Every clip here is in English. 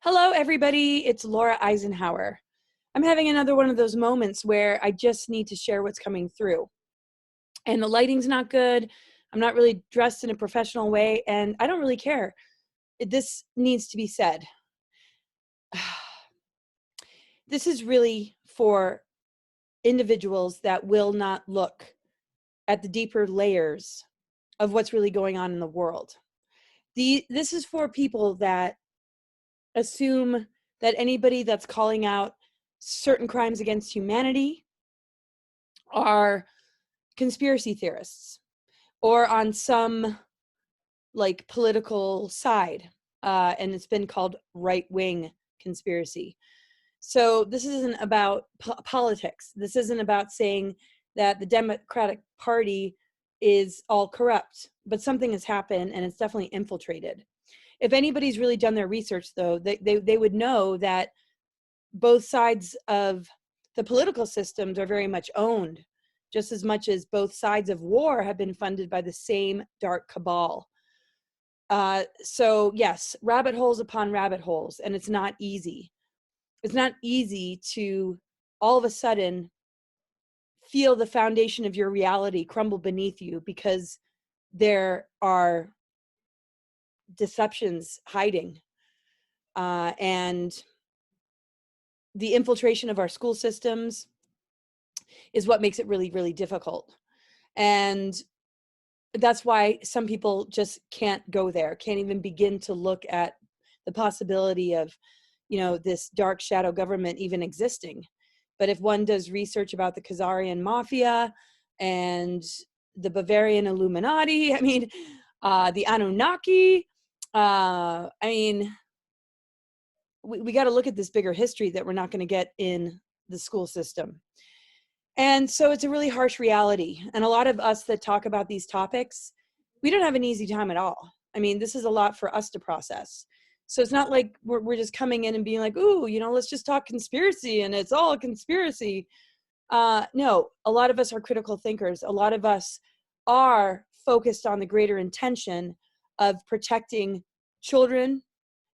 Hello, everybody. It's Laura Eisenhower. I'm having another one of those moments where I just need to share what's coming through. And the lighting's not good. I'm not really dressed in a professional way, and I don't really care. This needs to be said. This is really for individuals that will not look at the deeper layers of what's really going on in the world. This is for people that assume that anybody that's calling out certain crimes against humanity are conspiracy theorists or on some like political side. And it's been called right-wing conspiracy. So this isn't about politics. This isn't about saying that the Democratic Party is all corrupt, but something has happened and it's definitely infiltrated. If anybody's really done their research, though, they would know that both sides of the political systems are very much owned, just as much as both sides of war have been funded by the same dark cabal. So yes, rabbit holes upon rabbit holes, and it's not easy. It's not easy to all of a sudden feel the foundation of your reality crumble beneath you because there are deceptions hiding. And the infiltration of our school systems is what makes it really, really difficult. And that's why some people just can't go there, can't even begin to look at the possibility of, this dark shadow government even existing. But if one does research about the Khazarian mafia and the Bavarian Illuminati, the Anunnaki, we got to look at this bigger history that we're not going to get in the school system. And so it's a really harsh reality. And a lot of us that talk about these topics, we don't have an easy time at all. This is a lot for us to process. So it's not like we're just coming in and being like, ooh, let's just talk conspiracy and it's all a conspiracy. No, a lot of us are critical thinkers. A lot of us are focused on the greater intention of protecting children,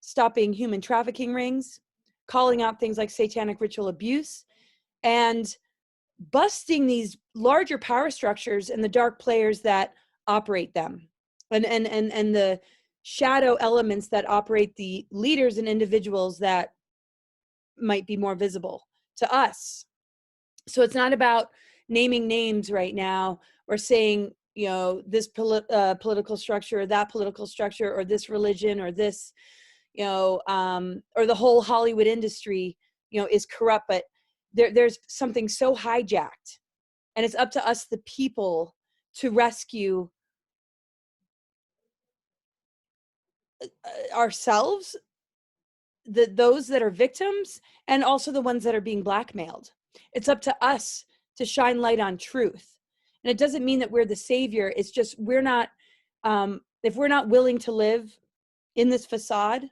stopping human trafficking rings, calling out things like satanic ritual abuse, and busting these larger power structures and the dark players that operate them, and the shadow elements that operate the leaders and individuals that might be more visible to us. So it's not about naming names right now or saying, this political structure or that political structure or this religion or this, or the whole Hollywood industry, is corrupt. But there's something so hijacked, and it's up to us, the people, to rescue ourselves, those that are victims, and also the ones that are being blackmailed. It's up to us to shine light on truth. And it doesn't mean that we're the savior. It's just we're not, if we're not willing to live in this facade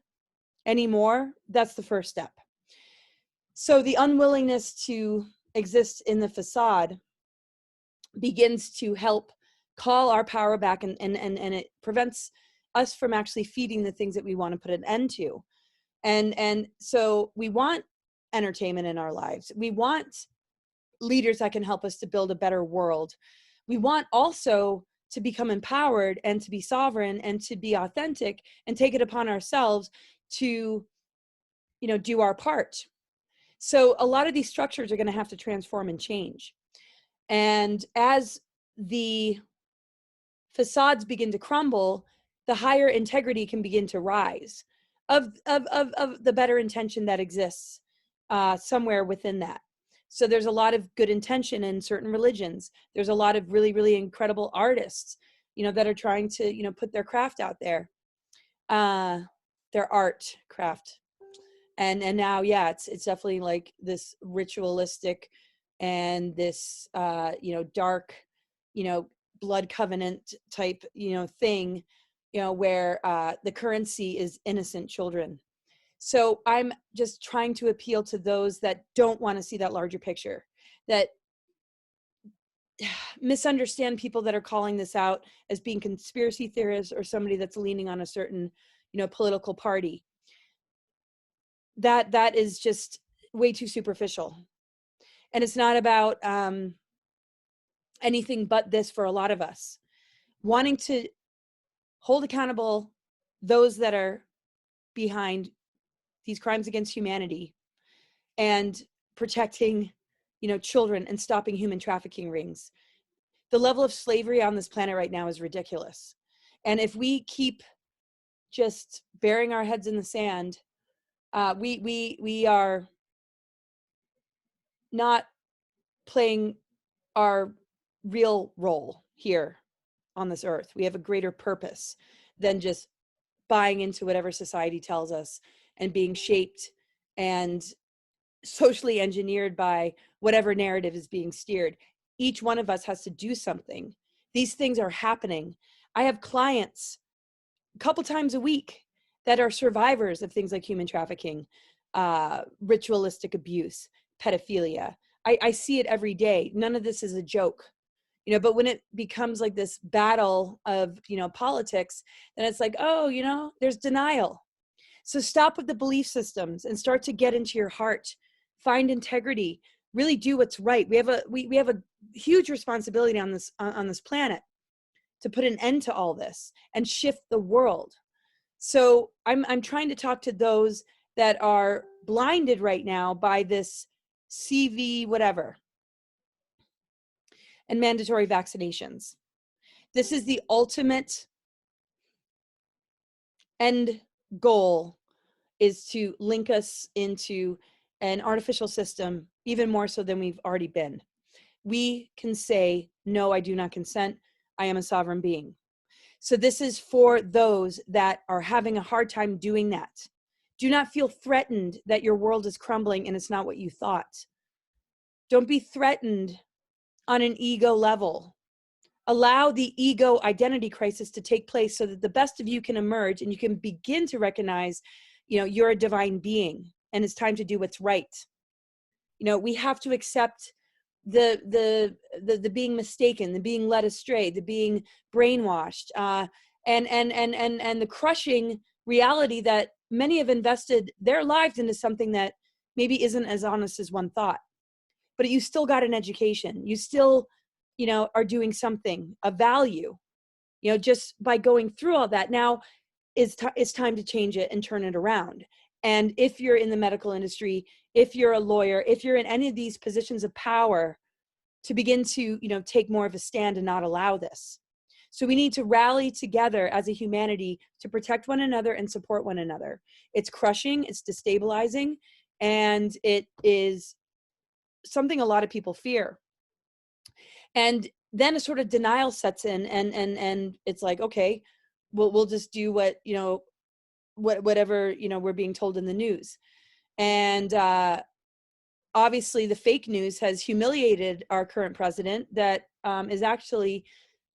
anymore, that's the first step. So the unwillingness to exist in the facade begins to help call our power back, and it prevents us from actually feeding the things that we want to put an end to. And so we want entertainment in our lives. We want leaders that can help us to build a better world. We want also to become empowered and to be sovereign and to be authentic and take it upon ourselves to, do our part. So a lot of these structures are going to have to transform and change. And as the facades begin to crumble, the higher integrity can begin to rise of the better intention that exists somewhere within that. So there's a lot of good intention in certain religions. There's a lot of really, really incredible artists, that are trying to, put their craft out there, their art craft. And now, yeah, it's definitely like this ritualistic and this, dark, blood covenant type, thing, where the currency is innocent children. So I'm just trying to appeal to those that don't want to see that larger picture, that misunderstand people that are calling this out as being conspiracy theorists or somebody that's leaning on a certain, political party. that is just way too superficial. And it's not about anything but this for a lot of us. Wanting to hold accountable those that are behind these crimes against humanity, and protecting, children, and stopping human trafficking rings. The level of slavery on this planet right now is ridiculous. And if we keep just burying our heads in the sand, we are not playing our real role here on this earth. We have a greater purpose than just buying into whatever society tells us and being shaped and socially engineered by whatever narrative is being steered. Each one of us has to do something. These things are happening. I have clients a couple times a week that are survivors of things like human trafficking, ritualistic abuse, pedophilia. I see it every day. None of this is a joke. But when it becomes like this battle of, politics, then it's like, oh, there's denial. So stop with the belief systems and start to get into your heart, find integrity, really do what's right. We have a huge responsibility on this planet to put an end to all this and shift the world. So I'm trying to talk to those that are blinded right now by this CV whatever and mandatory vaccinations. This is the ultimate end goal, is to link us into an artificial system, even more so than we've already been. We can say, no, I do not consent. I am a sovereign being. So this is for those that are having a hard time doing that. Do not feel threatened that your world is crumbling and it's not what you thought. Don't be threatened on an ego level. Allow the ego identity crisis to take place so that the best of you can emerge and you can begin to recognize, you're a divine being and it's time to do what's right. We have to accept the being mistaken, the being led astray, the being brainwashed, and the crushing reality that many have invested their lives into something that maybe isn't as honest as one thought. But you still got an education. You still, are doing something of value, just by going through all that. Now it's time to change it and turn it around. And if you're in the medical industry, if you're a lawyer, if you're in any of these positions of power, to begin to, take more of a stand and not allow this. So we need to rally together as a humanity to protect one another and support one another. It's crushing, it's destabilizing, and it is something a lot of people fear. And then a sort of denial sets in, and it's like, okay, we'll just do whatever, we're being told in the news. And obviously the fake news has humiliated our current president that is actually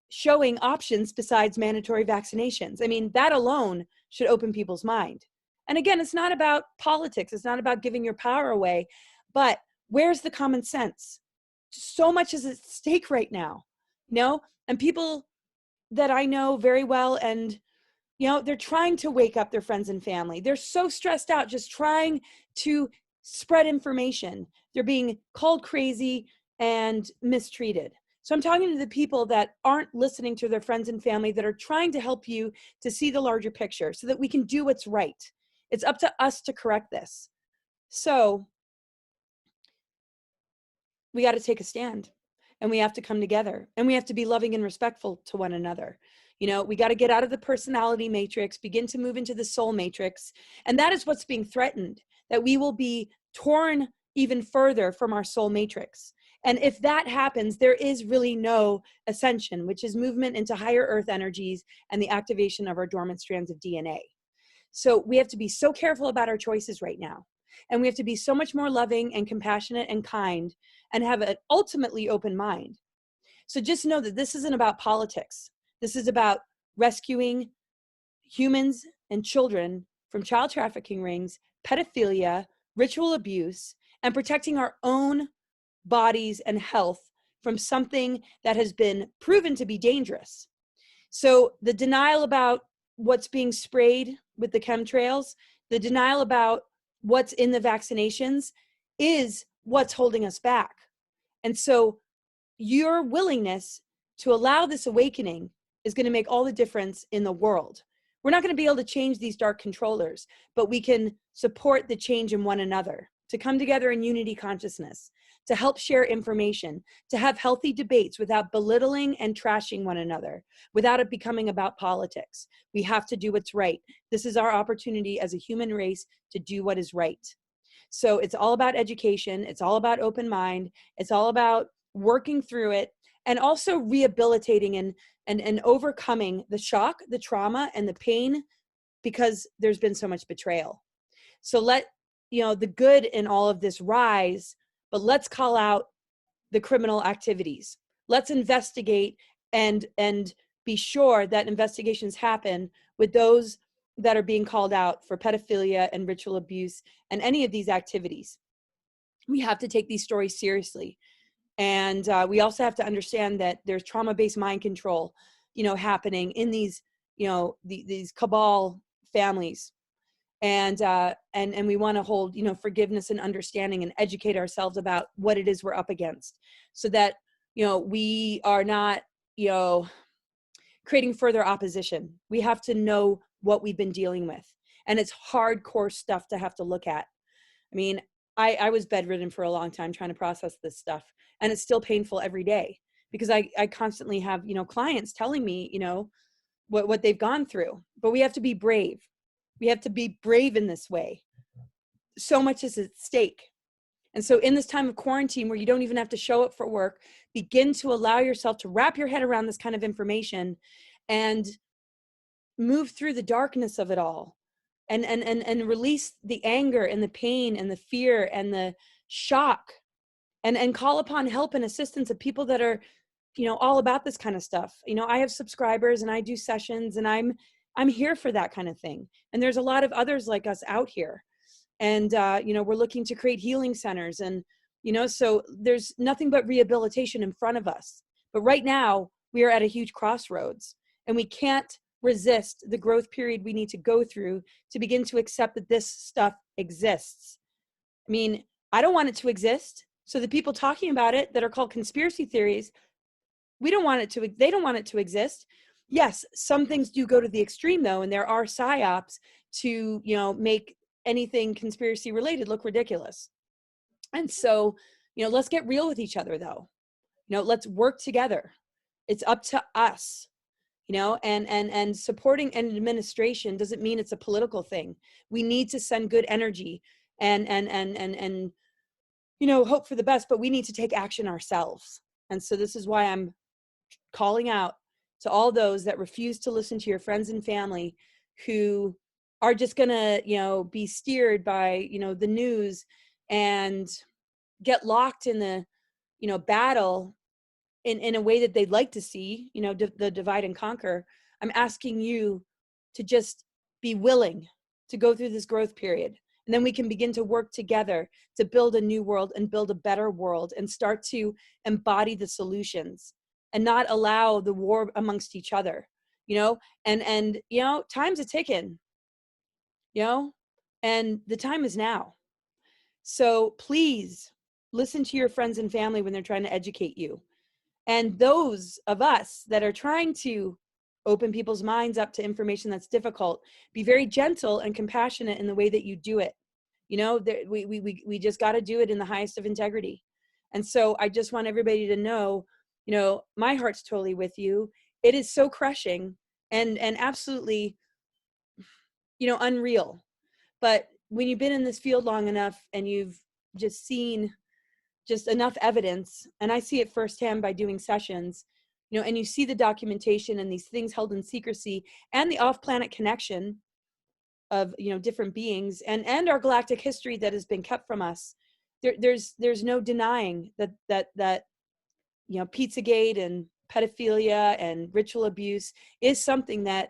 showing options besides mandatory vaccinations. I mean, that alone should open people's mind. And again, it's not about politics. It's not about giving your power away, but where's the common sense? So much is at stake right now, and people that I know very well, and they're trying to wake up their friends and family. They're so stressed out just trying to spread information. They're being called crazy and mistreated. So I'm talking to the people that aren't listening to their friends and family, that are trying to help you to see the larger picture so that we can do what's right. It's up to us to correct this. So we got to take a stand, and we have to come together, and we have to be loving and respectful to one another. We got to get out of the personality matrix, begin to move into the soul matrix. And that is what's being threatened, that we will be torn even further from our soul matrix. And if that happens, there is really no ascension, which is movement into higher earth energies and the activation of our dormant strands of DNA. So we have to be so careful about our choices right now. And we have to be so much more loving and compassionate and kind, and have an ultimately open mind. So just know that this isn't about politics. This is about rescuing humans and children from child trafficking rings, pedophilia, ritual abuse, and protecting our own bodies and health from something that has been proven to be dangerous. So the denial about what's being sprayed with the chemtrails, the denial about what's in the vaccinations is what's holding us back. And so your willingness to allow this awakening is going to make all the difference in the world. We're not going to be able to change these dark controllers, but we can support the change in one another, to come together in unity consciousness, to help share information, to have healthy debates without belittling and trashing one another, without it becoming about politics. We have to do what's right. This is our opportunity as a human race to do what is right. So it's all about education. It's all about open mind. It's all about working through it, and also rehabilitating and overcoming the shock, the trauma, and the pain, because there's been so much betrayal. So let, the good in all of this rise, but let's call out the criminal activities. Let's investigate and be sure that investigations happen with those that are being called out for pedophilia and ritual abuse and any of these activities. We have to take these stories seriously. And we also have to understand that there's trauma-based mind control, happening in these, these cabal families. And we want to hold, forgiveness and understanding, and educate ourselves about what it is we're up against, so that, we are not, creating further opposition. We have to know what we've been dealing with. And it's hardcore stuff to have to look at. I mean, I was bedridden for a long time trying to process this stuff. And it's still painful every day, because I constantly have, clients telling me, what they've gone through. But we have to be brave. We have to be brave in this way. So much is at stake. And so in this time of quarantine, where you don't even have to show up for work, begin to allow yourself to wrap your head around this kind of information and move through the darkness of it all, and release the anger and the pain and the fear and the shock, and call upon help and assistance of people that are, all about this kind of stuff. I have subscribers and I do sessions, and I'm here for that kind of thing. And there's a lot of others like us out here. And, we're looking to create healing centers, and, so there's nothing but rehabilitation in front of us. But right now we are at a huge crossroads, and we can't resist the growth period we need to go through to begin to accept that this stuff exists. I mean, I don't want it to exist. So the people talking about it that are called conspiracy theories, they don't want it to exist. Yes, some things do go to the extreme though, and there are psyops to, make anything conspiracy related look ridiculous. And so, let's get real with each other though. Let's work together. It's up to us. And supporting an administration doesn't mean it's a political thing. We need to send good energy and hope for the best, but we need to take action ourselves. And so this is why I'm calling out to all those that refuse to listen to your friends and family, who are just gonna, be steered by, the news, and get locked in the, battle in a way that they'd like to see, the divide and conquer. I'm asking you to just be willing to go through this growth period. And then we can begin to work together to build a new world and build a better world, and start to embody the solutions and not allow the war amongst each other, and time's a ticking, and the time is now. So please listen to your friends and family when they're trying to educate you. And those of us that are trying to open people's minds up to information that's difficult, be very gentle and compassionate in the way that you do it. We just got to do it in the highest of integrity. And so I just want everybody to know, my heart's totally with you. It is so crushing and absolutely, unreal. But when you've been in this field long enough, and you've just seen just enough evidence, and I see it firsthand by doing sessions, and you see the documentation and these things held in secrecy, and the off-planet connection of, different beings, and our galactic history that has been kept from us. There's no denying that Pizzagate and pedophilia and ritual abuse is something that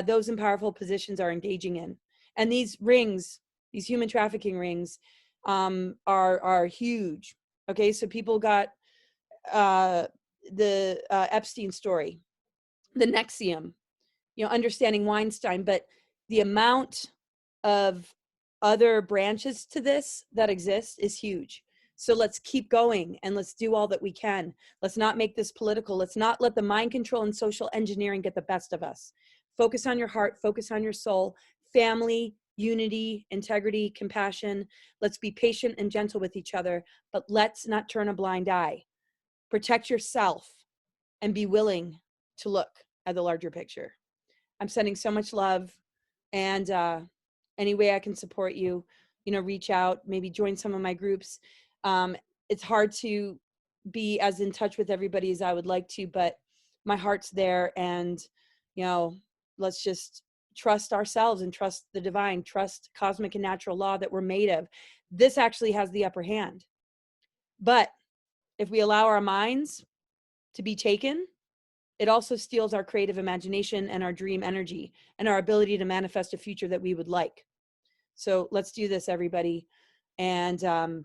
those in powerful positions are engaging in. And these rings, these human trafficking rings, are huge. Okay, so people got the Epstein story, the Nexium, understanding Weinstein, but the amount of other branches to this that exist is huge. So let's keep going and let's do all that we can. Let's not make this political. Let's not let the mind control and social engineering get the best of us. Focus on your heart, focus on your soul, family, unity, integrity, compassion. Let's be patient and gentle with each other, but let's not turn a blind eye. Protect yourself and be willing to look at the larger picture. I'm sending so much love, and any way I can support you, reach out, maybe join some of my groups. It's hard to be as in touch with everybody as I would like to, but my heart's there, and let's just trust ourselves and trust the divine, trust cosmic and natural law that we're made of. This actually has the upper hand. But if we allow our minds to be taken, it also steals our creative imagination and our dream energy and our ability to manifest a future that we would like. So let's do this, everybody. And I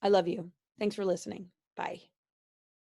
love you. Thanks for listening. Bye.